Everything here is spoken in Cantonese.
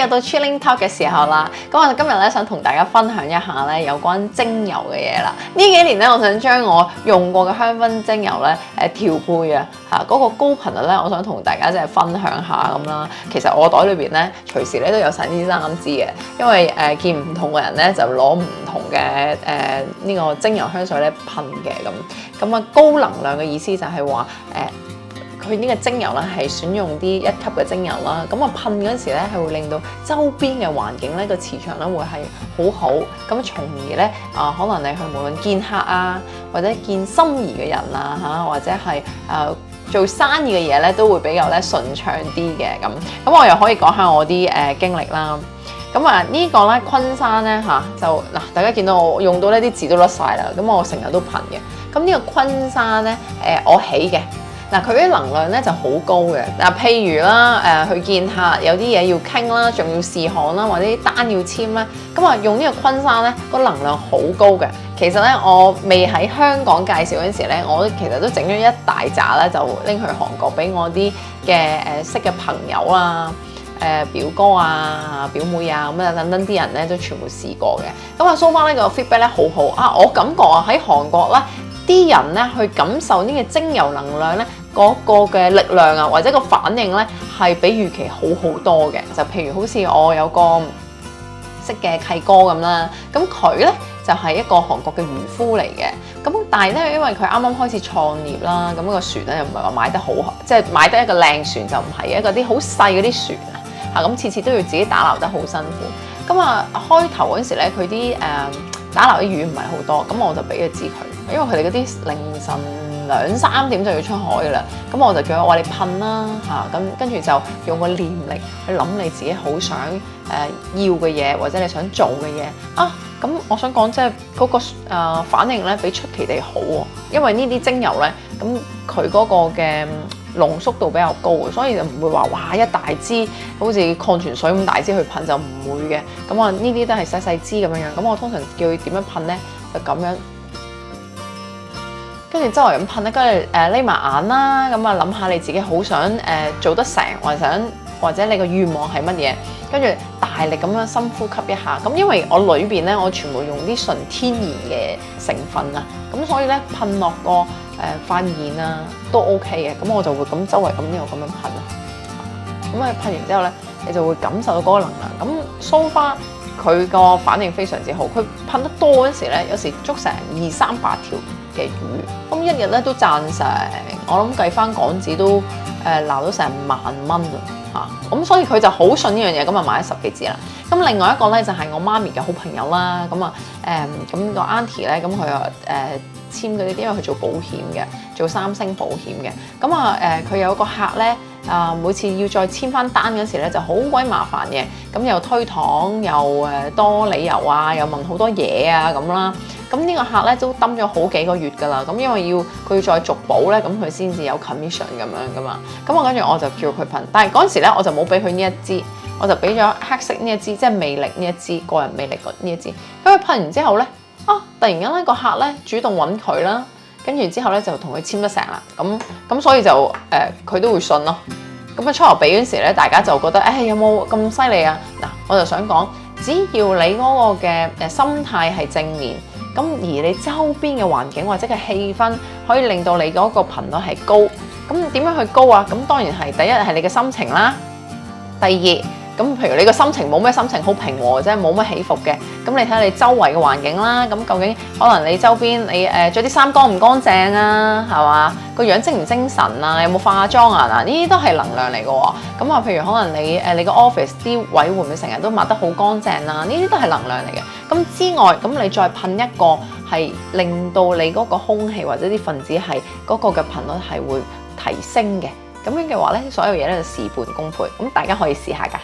又到 Chilling Talk 嘅時候啦，咁我今日咧想同大家分享一下咧有關精油嘅嘢啦。呢幾年咧，我想將我用過嘅香薰精油咧調配啊嗰個高頻率咧，我想同大家即係分享下咁啦。其實我袋裏邊咧隨時咧都有晒呢3支嘅，因為見唔同嘅人咧就攞唔同嘅呢個精油香水咧噴嘅咁啊，高能量嘅意思就係話佢呢個精油咧係選用啲1級嘅精油啦，咁啊噴嗰時咧係會令到周邊嘅環境咧個磁場咧會係好好，咁從而咧可能你去無論見客啊，或者見心儀嘅人啊嚇，或者係做生意嘅嘢咧都會比較咧順暢啲嘅咁。咁我又可以講下我啲經歷啦。咁呢個咧昆山咧就嗱，大家見到我用到呢啲字都甩晒啦，咁我成日都噴嘅。咁呢個昆山咧我起嘅。嗱，佢啲能量咧就好高嘅。嗱，譬如啦，去見客有啲嘢要傾啦，仲要試看啦，或者啲單要簽咧，咁用呢個昆山咧，個能量好高嘅。其實咧，我未喺香港介紹嗰陣時咧，我其實都整咗一大紮咧，就拎去韓國俾我啲嘅識嘅朋友啊、表哥啊、表妹啊咁等等啲人咧，都全部試過嘅。咁so far呢個 feedback 咧好好啊，我感覺喺韓國咧。啲人咧去感受呢個精油能量咧嗰個嘅力量啊，或者個反應咧係比預期好好多嘅。就譬如好似我有個識嘅契哥咁啦，咁佢咧就係一個韓國嘅漁夫嚟嘅。咁但係咧，因為佢啱啱開始創業啦，咁個船咧又唔係話買得好，即係買得一個靚船就唔係一個啲好細嗰啲船啊。咁次次都要自己打撈得好辛苦。咁開頭嗰陣時咧，佢啲打撈啲魚唔係好多，咁我就俾咗支佢，因為佢哋嗰啲凌晨2、3點就要出海噶啦，咁我就叫佢話你噴啦咁跟住就用個念力去諗你自己好想要嘅嘢，或者你想做嘅嘢咁我想講即係嗰個反應咧比出奇地好喎，因為呢啲精油咧，咁佢嗰個嘅濃縮度比較高，所以就唔會話哇一大支好似礦泉水咁大支去噴就唔會嘅。咁呢啲都係細細支咁樣。咁我通常叫佢點樣噴咧，就咁樣，跟住周圍咁噴咧，跟住匿埋眼啦，咁諗下你自己好想做得成，或者你個願望係乜嘢，跟住大力咁樣深呼吸一下。咁因為我裏邊咧，我全部用啲純天然嘅成分啊，咁所以咧噴落個發現啊都 OK 嘅。咁我就會咁周圍咁樣噴啦。咁噴完之後咧，你就會感受到嗰個能量。咁so far佢個反應非常之好。佢噴得多嗰時咧，有時捉成200-300條嘅魚，咁一日咧都賺成，我諗計翻港紙都撈到成10000蚊咁所以佢就好信呢樣嘢，咁買咗10幾支啦。咁另外一個咧就係我媽咪嘅好朋友啦，咁個 auntie 咧，咁佢簽嗰啲，因為佢做保險嘅，做3星保險嘅，咁佢有個客咧。每次要再簽翻單嗰時咧，就好鬼麻煩嘅，咁又推搪，又多理由啊，又問好多嘢啊咁啦。咁呢個客咧都蹲咗好幾個月㗎啦。咁因為佢要再續保咧，咁佢先至有 commission 咁樣㗎嘛。咁跟住我就叫佢噴，但係嗰陣時咧我就冇俾佢呢一支，我就俾咗黑色呢一支，即係魅力呢一支，個人魅力呢一支。咁佢噴完之後咧，突然間咧個客咧主動揾佢啦。跟住之後咧就同佢簽得成啦，咁所以就佢都會信咯。咁初頭俾嗰時咧，大家就覺得有冇咁犀利啊？嗱，我就想講，只要你嗰個嘅心態係正面，咁而你周邊嘅環境或者嘅氣氛可以令到你嗰個頻率係高，咁點樣去高啊？咁當然係第一係你嘅心情啦，第二。咁譬如你個心情冇咩心情，好平和即係冇乜起伏嘅，咁你睇下你周圍嘅環境啦，咁究竟可能你周邊你着啲衫乾唔乾淨啊，係嘛？個樣精唔精神啊？有冇化妝啊？嗱，呢啲都係能量嚟嘅喎。咁譬如可能你個 office 啲位會唔會成日都抹得好乾淨啊？呢啲都係能量嚟嘅。咁之外，咁你再噴一個係令到你嗰個空氣或者啲分子係嗰個嘅頻率係會提升嘅，咁樣嘅話咧，所有嘢咧就事半功倍。咁大家可以試下㗎。